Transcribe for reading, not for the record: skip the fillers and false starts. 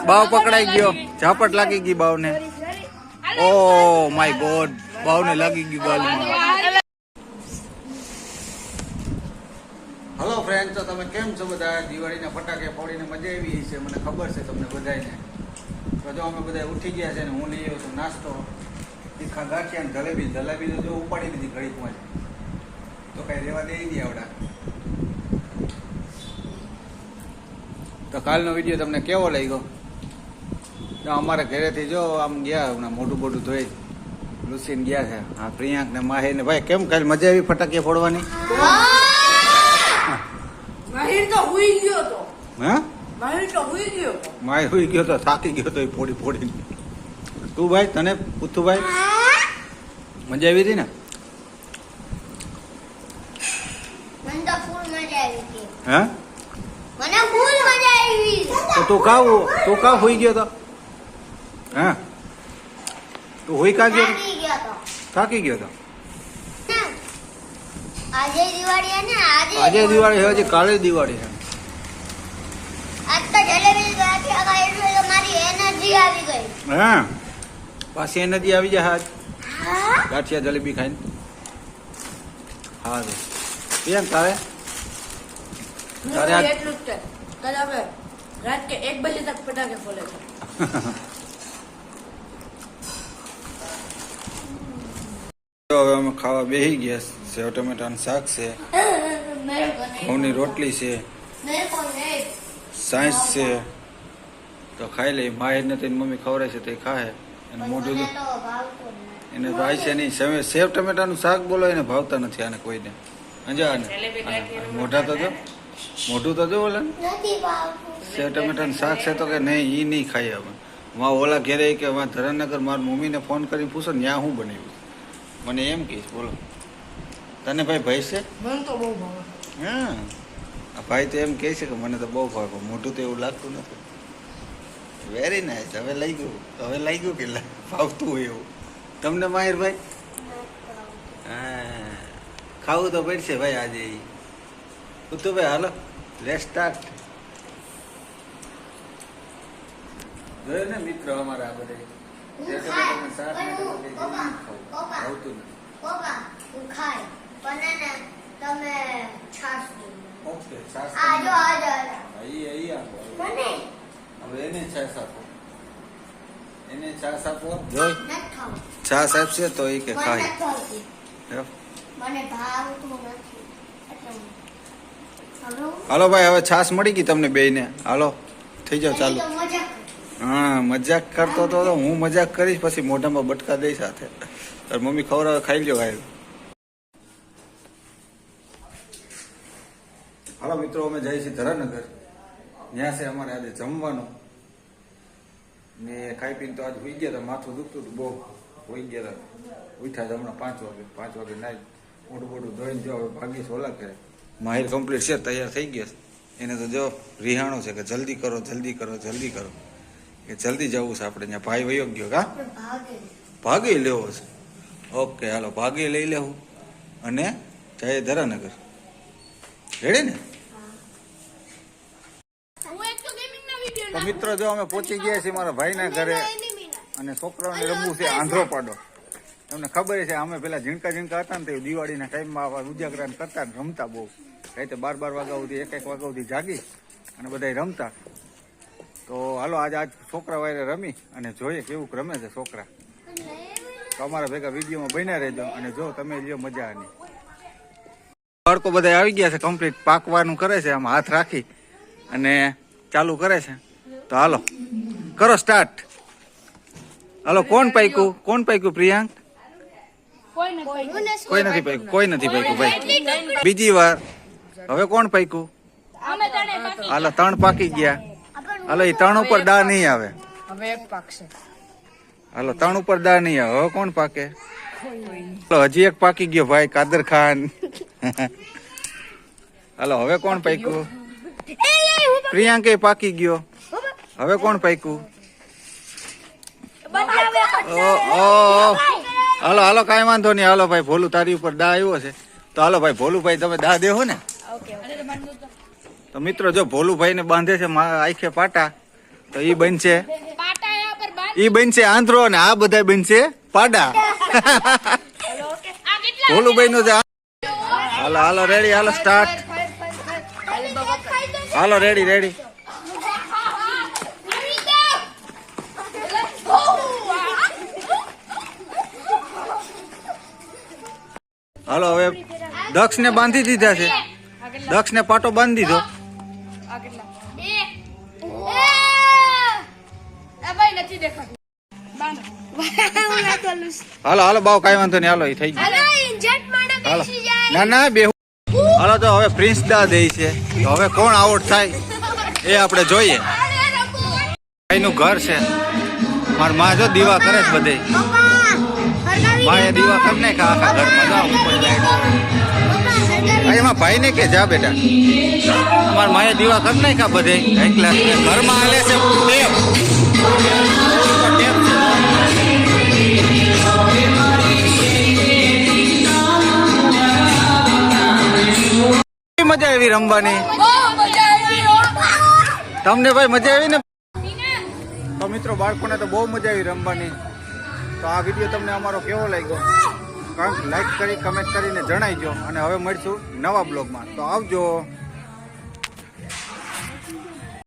બાવ પકડાઈ ગયો, ઝાપટ લાગી ગઈ બાવને. ઓ માય ગોડ, બાવને લાગી ગયું ગાલમાં. હલો ફ્રેન્ડ, તો તમે કેમ છો બધા? દિવાળીના ફટાકે ફોડીને મજા આવી છે, મને ખબર છે તમને બધાને. તો જો અમે બધા ઉઠી ગયા છે ને હું લઈ આવ્યો છું નાસ્તો, તીખા ગાંઠિયા ને જલેબી. જલેબી તો જો ઉપાડી દીધી ઘડીકમાં જ, તો કઈ રેવા દઈ દઈએ આવડા. તો કાલનો વિડીયો તમને કેવો લાગ્યો? અમારા ઘરેથી જો આમ ગયા હમણાં મોઢું બોઢું ધોઈ લુસીને ગયા છે. હા, પ્રિયાંક ને માહી ને ભાઈ કેમ કાલે મજા આવી ફટાકે ફોડવાની? માહિર તો હુઈ ગયો તો. હા, માહિર તો હુઈ ગયો. માહી હુઈ ગયો તો, થાકી ગયો તો ફોડી ફોડીને. તું ભાઈ, તને પુથુભાઈ મજા આવી હતી ને? મને તો ફૂલ મજા આવી હતી. હા, મને ફૂલ મજા આવી. તો તું કા હુઈ ગયો તો? હા, તું હુઈ કા ગયો? થાકી ગયો તો. આજે દિવાળી ને આજે દિવાળી છે, હજી કાલે દિવાળી છે. આજ તો જલેબી ગાંઠિયા ખાઈ એટલે તો મારી એનર્જી આવી ગઈ. હા, પાછી એનર્જી આવી જાય આજ ગાંઠિયા જલેબી ખાઈને. હા કેમ તારે આજ એટલું જ કાલે હવે રાત કે 1 બજે તક પટાકે ફોડે છે. હવે અમે ખાવા બેસી ગયા. સેવ ટમેટાનું શાક છે, ઘઉંની રોટલી છે, સાઈસ છે. તો ખાઈ લઈ. માહિર ને તેની મમ્મી ખવડાવે છે તે ખાય. એને મોઢું એને ભાઈ છે નહીં. સેવ ટમેટાનું શાક બોલો એને ભાવતા નથી આને કોઈને. અંજા ને મોઢા તો જો, મોઢું તો જો ઓલા સેવ ટમેટાનું શાક છે તો કે નહીં એ નહીં ખાઈ. હવે માં ઓલા ઘેરે કે ધરમનગર મારી મમ્મીને ફોન કરીને પૂછો ને ત્યાં હું બનાવ્યું. મને એમ કહીશ. બોલો તને ભાઈ છે? મને તો બહુ ભાવે. હા, ભાઈ તો એમ કહે છે કે મને તો બહુ ભાવે, મોઢું તો એવું લાગતું નથી. Very nice. હવે લઈ ગયું કે ભાવતું હોય એવું તમને માહિરભાઈ? હા, ખાવું તો પડશે ભાઈ આજે. તો ભાઈ હાલો લેટ્સ સ્ટાર્ટ. જોયું ને મિત્રો અમારા આ બધા ભાવતું નથી. પપ્પા હું ખાય પણ તમે છાશ દો. ઓકે, છાશ આજો અહીં આપો. મને હવે એને છાશ આપો, એને છાશ આપો. નથી ખાવું. છાશ આપશે તો એ કે મને ખાય. નથી ભાવતી. મને ભાવતું નથી એટલે હવે હાલો ભાઈ, હવે છાશ મળી ગઈ તમને બેયને. હાલો થઈ જાવ ચાલુ. તો મજા હા, મજાક કરતો તો હું મજાક કરીશ પછી મોઢામાં બટકા દઈ સાથે. તાર મમ્મી ખવડાવે, ખાઈ લ્યો ભાઈ. હાલો મિત્રો, અમે જઈએ છીએ ધરાનગર. ત્યાં છે અમારે આજે જમવાનું ને ખાઈ પીને તો આજ હોઈ ગયા હતા. માથું દુખતું હતું બહુ, હોઈ ગયા હતા. ઉઠ્યા હતા હમણાં 5 વાગે નાઈ મોઢું બોઢું ધોઈને જો હવે ભાગીશ ઓલા કરે. માહિર કમ્પ્લીટ છે, તૈયાર થઈ ગયો છે. એને તો જો રિહાણો છે કે જલ્દી કરો કે જલ્દી જવું છે આપણે. ત્યાં ભાઈ વયો ગયો. કા ભાગી લેવો છે? ઓકે હાલો, ભાગી લઈ લેવું અને જઈએ ધરાનગર. રેડી ને? તો મિત્રો જો અમે પહોંચી ગયા છીએ મારા ભાઈના ઘરે અને છોકરાઓને રમવું છે આંધ્રો પાડો. તમને ખબર છે અમે પેલા ઝીણકા હતા ને તે દિવાળીના ટાઈમમાં ઉજાગરા કરતા રમતા બહુ. રાતે 12 વાગ્યા સુધી 1 વાગ્યા સુધી જાગી અને બધા રમતા. તો હાલો આજ છોકરા વાયરે રમી અને જોઈએ કેવું રમે છે છોકરા. તો અમારા ભેગા વિડીયોમાં બન્યા રહેજો અને જો તમે લ્યો મજા આની. બાળકો બધા આવી ગયા છે, કમ્પ્લીટ પાકવાનું કરે છે. આમ હાથ રાખી અને ચાલુ કરે છે. તો હાલો કરો સ્ટાર્ટ. હાલો, કોણ પાક્યું પ્રિયાંક? કોઈ નથી પાક્યું ભાઈ. બીજી વાર. હવે કોણ પાક્યું? હાલો 3 પાકી ગયા. હાલો એ 3 ઉપર દા નહીં આવે. હવે એક પાકશે. હાલો 3 ઉપર દા નહીં આવે. હવે કોણ પાકે? હજી એક પાકી ગયો ભાઈ, કાદર ખાન. હાલો હવે કોણ પાક્યું? પ્રિયાંકે પાકી ગયો. હવે કોણ પાક્યું? હાલો કાંઈ વાંધો નહીં. હાલો ભાઈ, ભોલું તારી ઉપર દા આવ્યો છે તો હાલો ભાઈ ભોલુભાઈ તમે દા દેવો ને. તો મિત્રો જો ભોલુભાઈ ને બાંધે છે આખે પાટા. તો ઈ બનશે ઈ બનશે આંધ્રો અને આ બધા બનશે પાડા. ભોલું બન્યું છે. હાલો હાલો રેડી, હાલો સ્ટાર્ટ. હાલો રેડી રેડી. હાલો હવે દક્ષ ને બાંધી દીધા છે. દક્ષ ને પાટો બાંધી દીધો. હાલો હાલો બાવ કઈ વાંધો નહીં. હાલો એ થઈ ગયું. હાલો ના ના બે. હાલો તો હવે પ્રિન્સ દા દે છે. તો હવે કોણ આઉટ થાય એ આપણે જોઈએ. ભાઈનું ઘર છે. મારી માં જો દીવા કરે છે બધે. માએ દીવા કરી નાખ્યા આખા ઘરમાં. જાઓ ઉપર લાઈટ. એમાં ભાઈ ને કે જા બેટા. અમાર માએ દીવા કરી નાખ્યા બધે. એકલા ઘરમાં હાલે છે ટેપ. મજા આવી રમવાની. તમને ભાઈ મજા આવી ને? તો મિત્રો બાળકોને તો બહુ મજા આવી રમવાની. તો આ વિડીયો તમને અમારો કેવો લાગ્યો લાઈક કરી કમેન્ટ કરીને જણાવજો. અને હવે મળીશું નવા બ્લોગમાં. તો આવજો.